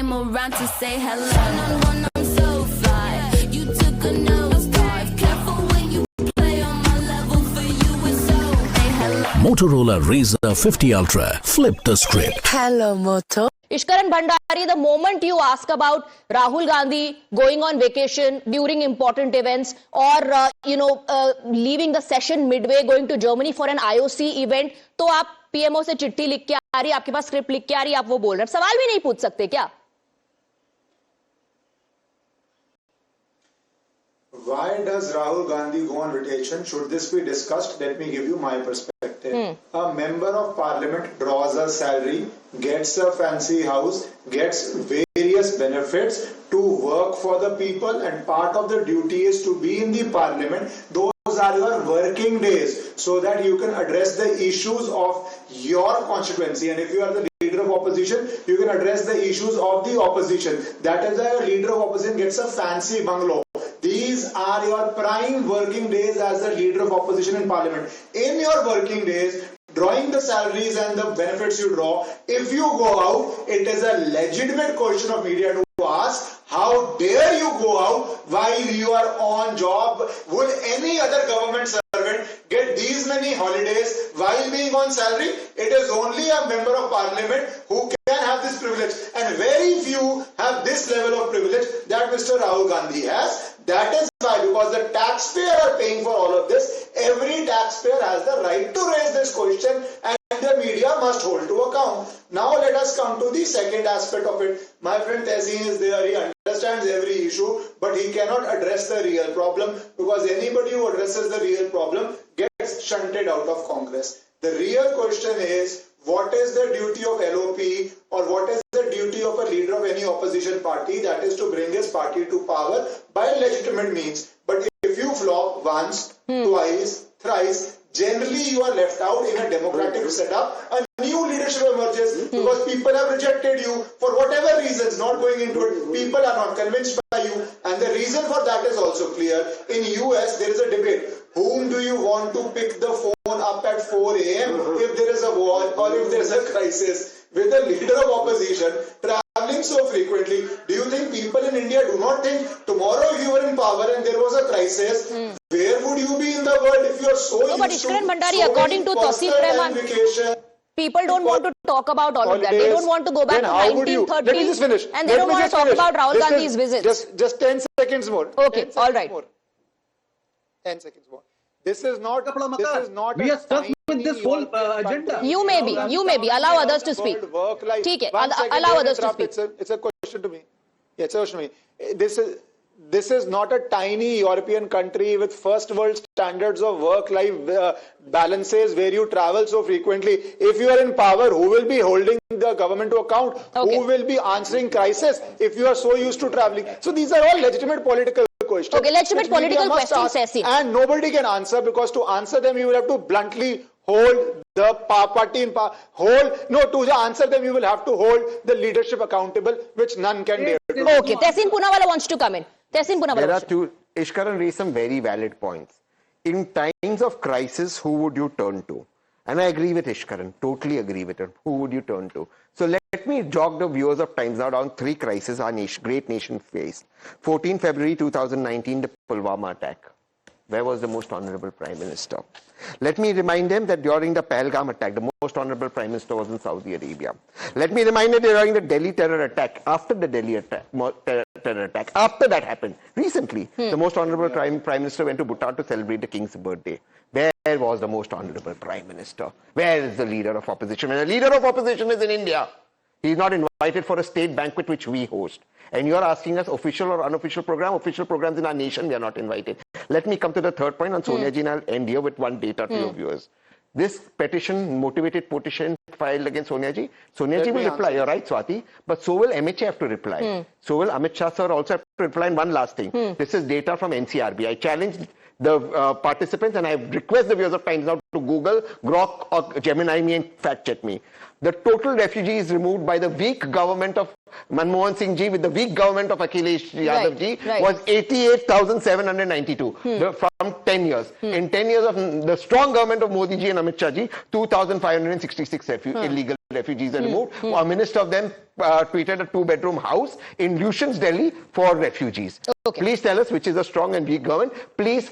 came around to say hello. One, I'm so fly. You took a nosedive. Careful when you play on my level. For you it's so. Hey, hello. Motorola Razer 50 Ultra. Flip the script. Hello, Moto. Ishkaran Bhandari, the moment you ask about Rahul Gandhi going on vacation during important events or, leaving the session midway, going to Germany for an IOC event, तो आप PMO से चिट्ठी लिख के आ रही, आपके पास script लिख के आ रही, आप वो बोल रहे हैं, सवाल भी नहीं पूछ सकते क्या? Why does Rahul Gandhi go on vacation? Should this be discussed? Let me give you my perspective. A member of parliament draws a salary, gets a fancy house, gets various benefits to work for the people, and part of the duty is to be in the parliament. Those are your working days so that you can address the issues of your constituency. And if you are the leader of opposition, you can address the issues of the opposition. That is why a leader of opposition gets a fancy bungalow. These are your prime working days as the leader of opposition in parliament. In your working days, drawing the salaries and the benefits you draw, if you go out, it is a legitimate question of media to ask, how dare you go out while you are on job? Would any other government servant get these many holidays while being on salary? It is only a member of parliament who can have this privilege, and very few have this level of privilege that Mr. Rahul Gandhi has. That is why, because the taxpayer are paying for all of this, every taxpayer has the right to raise this question, and the media must hold to account. Now let us come to the second aspect of it. My friend Tehseen is there, he understands every issue, but he cannot address the real problem, because anybody who addresses the real problem gets shunted out of Congress. The real question is, what is the duty of LOP, or what is the duty of a leader of any opposition party? That is to bring his party to power by legitimate means. But if you flop once, twice, thrice, generally you are left out in a democratic setup. A new leadership emerges because people have rejected you for whatever reasons, not going into it. People are not convinced by you, and the reason for that is also clear. In US, there is a debate. Whom do you want to pick the phone up at 4 a.m. if there is a war or if there is a crisis? With a leader of opposition traveling so frequently, do you think people in India do not think tomorrow if you were in power and there was a crisis, where would you be in the world if you are so No, but Ishkaran Bhandari, according to Tawseef Rehman, people don't want to talk about all of that. They don't want to go back to 1930s, and they don't want to talk about Rahul Gandhi's visits. Just 10 seconds more. Okay, all right. 10 seconds more. This is not. We are stuck with this whole agenda. You may be. Allow others to speak. ठीक है, allow others to speak. It's a question to me. Yeah, it's a question to me. This is not a tiny European country with first world standards of work-life balances where you travel so frequently. If you are in power, who will be holding the government to account? Okay. Who will be answering crisis if you are so used to traveling? So these are all legitimate political questions. Okay, legitimate political questions, Tehseen. And nobody can answer, because to answer them you will have to bluntly hold the party in power. To answer them you will have to hold the leadership accountable, which none can dare to do. Okay, Tehseen Poonawalla wants to come in. Tehseen Poonawalla. There are two. Ishkaran raised some very valid points. In times of crisis, who would you turn to? And I agree with Ishkaran, totally agree with him. Who would you turn to? So let me jog the viewers of Times Now down three crises our great nation faced. 14 February 2019, the Pulwama attack. Where was the most honorable Prime Minister? Let me remind them that during the Pahalgam attack, the most honorable Prime Minister was in Saudi Arabia. Let me remind them that during the Delhi terror attack, after the Delhi attack, terror attack, after that happened, recently, the most honorable Prime Minister went to Bhutan to celebrate the King's birthday. Where was the most honorable Prime Minister? Where is the leader of opposition? When the leader of opposition is in India, he is not invited for a state banquet which we host. And you are asking us official or unofficial program. Official programs in our nation, we are not invited. Let me come to the third point on Sonia Ji, and I'll end here with one data to your viewers. This motivated petition filed against Sonia Ji. Sonia Ji will reply, you're right, Swati, but so will MHA have to reply. So will Amit Shah sir also have to reply. And one last thing, this is data from NCRB. I challenged the participants, and I request the viewers of Times Now to Google, Grok or Gemini me and fact check me. The total refugees removed by the weak government of Manmohan Singh ji with the weak government of Akhilesh Yadav ji right. was 88,792 from 10 years. In 10 years of the strong government of Modi ji and Amit Shah ji, 2,566 illegal refugees are removed. A minister of them tweeted a 2-bedroom house in Lucian's Delhi for refugees. Okay. Please tell us which is a strong and weak government. Please